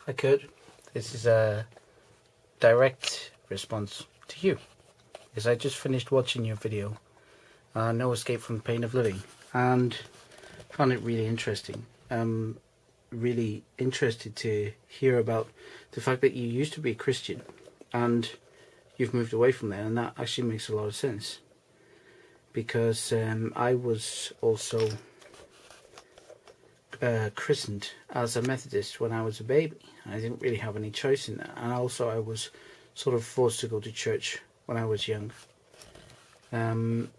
Hi Kurt, this is a direct response to you, because I just finished watching your video, No Escape from the Pain of Living, and found it really interesting. Really interested to hear about the fact that you used to be a Christian and you've moved away from there, and that actually makes a lot of sense, because I was also christened as a Methodist when I was a baby. I didn't really have any choice in that, and also I was sort of forced to go to church when I was young, and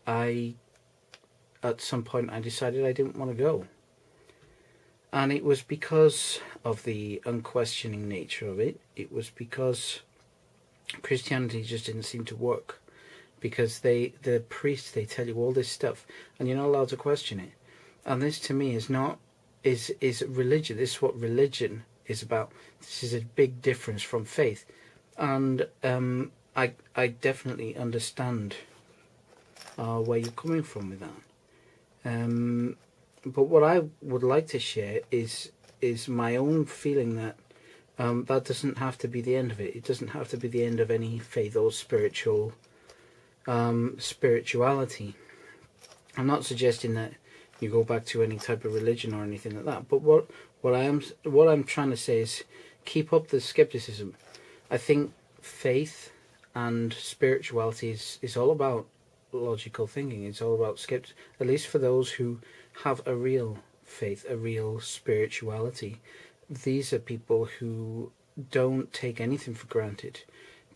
at some point I decided I didn't want to go, and it was because of the unquestioning nature of it. It was because Christianity just didn't seem to work, because the priests, they tell you all this stuff and you're not allowed to question it. And this to me is religion. This is what religion is about. This is a big difference from faith. And I definitely understand where you're coming from with that. But what I would like to share is my own feeling that that doesn't have to be the end of it. It doesn't have to be the end of any faith or spirituality. I'm not suggesting that you go back to any type of religion or anything like that. But what I'm trying to say is keep up the skepticism. I think faith and spirituality is all about logical thinking. It's all about at least for those who have a real faith, a real spirituality. These are people who don't take anything for granted.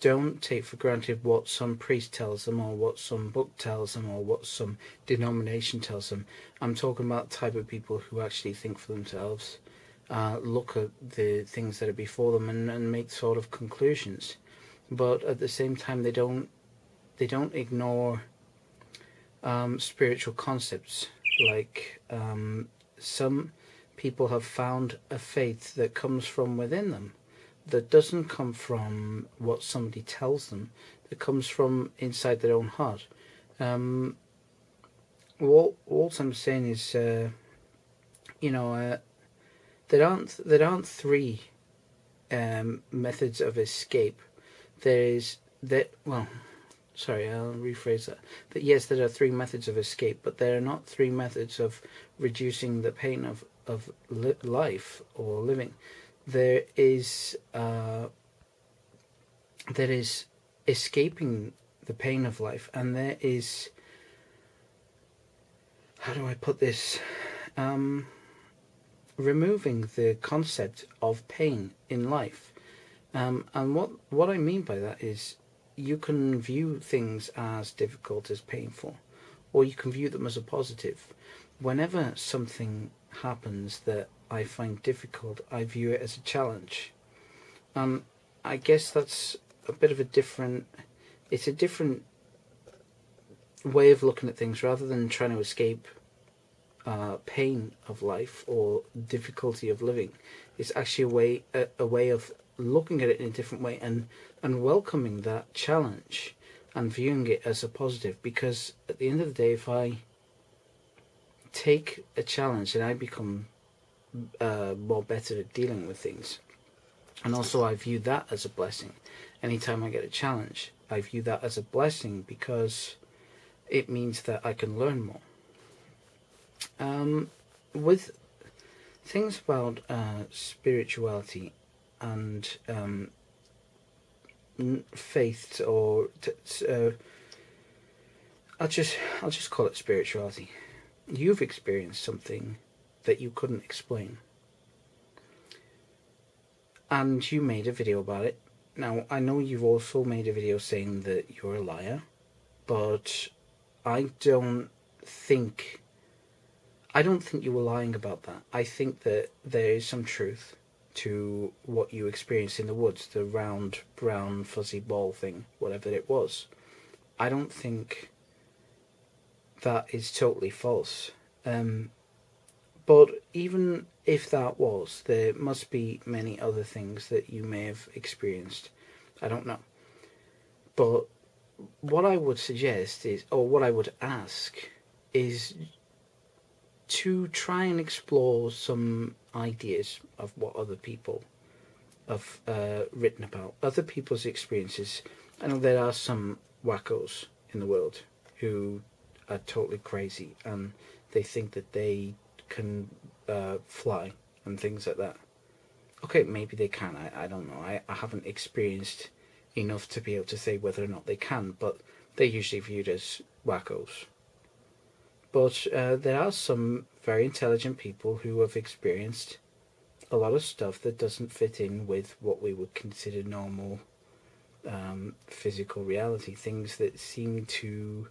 Don't take for granted what some priest tells them, or what some book tells them, or what some denomination tells them. I'm talking about the type of people who actually think for themselves, look at the things that are before them and make sort of conclusions. But at the same time, they don't ignore spiritual concepts. Like some people have found a faith that comes from within them, that doesn't come from what somebody tells them, that comes from inside their own heart. All I'm saying is, there aren't three methods of escape. I'll rephrase that. That yes, there are three methods of escape, but there are not three methods of reducing the pain of life or living. There is escaping the pain of life, and there is, how do I put this, removing the concept of pain in life. And what I mean by that is, you can view things as difficult, as painful, or you can view them as a positive. Whenever something happens that I find difficult, I view it as a challenge. I guess that's a bit of a different way of looking at things. Rather than trying to escape pain of life or difficulty of living, it's actually a way of looking at it in a different way, and welcoming that challenge and viewing it as a positive. Because at the end of the day, if I take a challenge, then I become more better at dealing with things. And also I view that as a blessing. Anytime I get a challenge, I view that as a blessing, because it means that I can learn more. With things about spirituality and faith, or I'll just call it spirituality. You've experienced something that you couldn't explain, and you made a video about it. Now, I know you've also made a video saying that you're a liar, but I don't think you were lying about that. I think that there is some truth to what you experienced in the woods, the round, brown, fuzzy ball thing, whatever it was. I don't think that is totally false. But even if that was, there must be many other things that you may have experienced. I don't know. But what I would suggest is, or what I would ask, is to try and explore some ideas of what other people have written about, other people's experiences. I know there are some wackos in the world who are totally crazy and they think that they can fly and things like that. Okay, maybe they can. I don't know. I haven't experienced enough to be able to say whether or not they can, but they're usually viewed as wackos. But there are some very intelligent people who have experienced a lot of stuff that doesn't fit in with what we would consider normal physical reality, things that seem to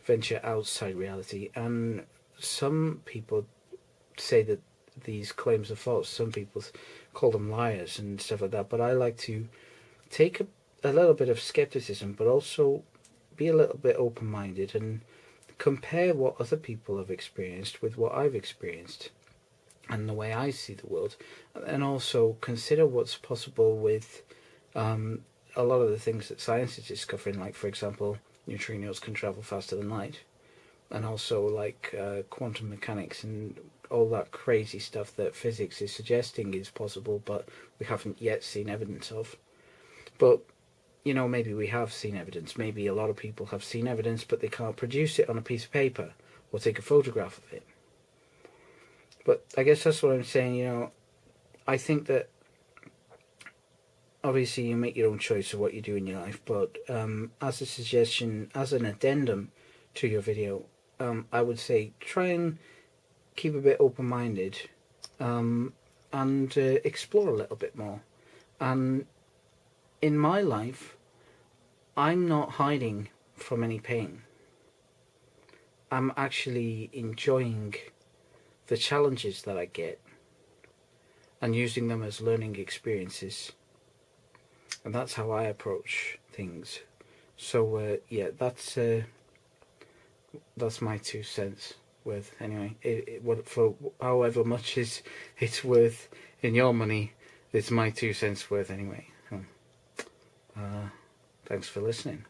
venture outside reality. And some people say that these claims are false. Some people call them liars and stuff like that. But I like to take a little bit of skepticism, but also be a little bit open-minded and compare what other people have experienced with what I've experienced and the way I see the world, and also consider what's possible with a lot of the things that science is discovering, like, for example, neutrinos can travel faster than light, and also like quantum mechanics and all that crazy stuff that physics is suggesting is possible, but we haven't yet seen evidence of. But you know, maybe we have seen evidence. Maybe a lot of people have seen evidence, but they can't produce it on a piece of paper or take a photograph of it. But I guess that's what I'm saying. You know, I think that obviously you make your own choice of what you do in your life, but as a suggestion, as an addendum to your video, I would say try and keep a bit open-minded and explore a little bit more. And in my life, I'm not hiding from any pain. I'm actually enjoying the challenges that I get and using them as learning experiences. And that's how I approach things. So yeah, that's my 2 cents worth. Anyway, for however much it's worth in your money, it's my 2 cents worth anyway. Thanks for listening.